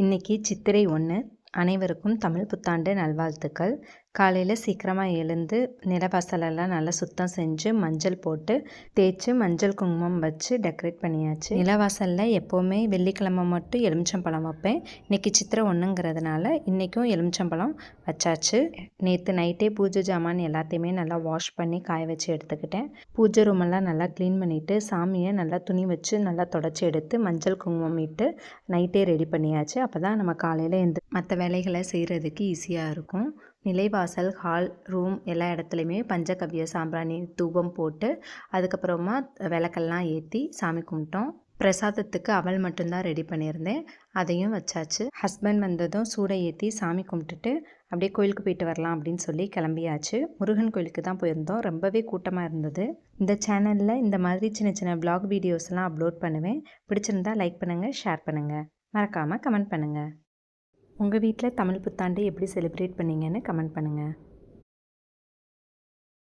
இன்னைக்கு சித்திரை 1. அனைவருக்கும் தமிழ் புத்தாண்டு நல்வாழ்த்துக்கள். காலையில் சீக்கிரமாக எழுந்து நிலவாசலெல்லாம் நல்லா சுத்தம் செஞ்சு மஞ்சள் போட்டு தேய்ச்சி மஞ்சள் குங்குமம் வச்சு டெக்கரேட் பண்ணியாச்சு. நிலவாசலில் எப்போவுமே வெள்ளிக்கிழமை மட்டும் எலுமிச்சம்பழம் வைப்பேன். இன்றைக்கி சித்திரை 1ங்கிறதுனால இன்றைக்கும் எலுமிச்சம்பழம் வச்சாச்சு. நேற்று நைட்டே பூஜை ஜாமான் எல்லாத்தையுமே நல்லா வாஷ் பண்ணி காய வச்சு எடுத்துக்கிட்டேன். பூஜை ரூமெல்லாம் நல்லா க்ளீன் பண்ணிவிட்டு சாமியை நல்லா துணி வச்சு நல்லா தொடச்சி எடுத்து மஞ்சள் குங்குமம் இட்டு நைட்டே ரெடி பண்ணியாச்சு. அப்போ தான் நம்ம காலையில் மற்ற வேலைகளை செய்கிறதுக்கு ஈஸியாக இருக்கும். நிலைவாசல், ஹால், ரூம் எல்லா இடத்துலையுமே பஞ்சகவ்ய சாம்பிராணி தூபம் போட்டு அதுக்கப்புறமா விளக்கெல்லாம் ஏற்றி சாமி கும்பிட்டோம். பிரசாதத்துக்கு அவல் மட்டும்தான் ரெடி பண்ணியிருந்தேன், அதையும் வச்சாச்சு. ஹஸ்பண்ட் வந்ததும் சூடை ஏற்றி சாமி கும்பிட்டுட்டு அப்படியே கோயிலுக்கு போயிட்டு வரலாம் அப்படின்னு சொல்லி கிளம்பியாச்சு. முருகன் கோயிலுக்கு தான் போயிருந்தோம். ரொம்பவே கூட்டமாக இருந்தது. இந்த சேனலில் இந்த மாதிரி சின்ன சின்ன vlog வீடியோஸ்லாம் அப்லோட் பண்ணுவேன். பிடிச்சிருந்தா லைக் பண்ணுங்கள், ஷேர் பண்ணுங்கள், மறக்காமல் கமெண்ட் பண்ணுங்கள். உங்கள் வீட்டில் தமிழ் புத்தாண்டு எப்படி செலிப்ரேட் பண்ணீங்கன்னு கமெண்ட் பண்ணுங்கள்.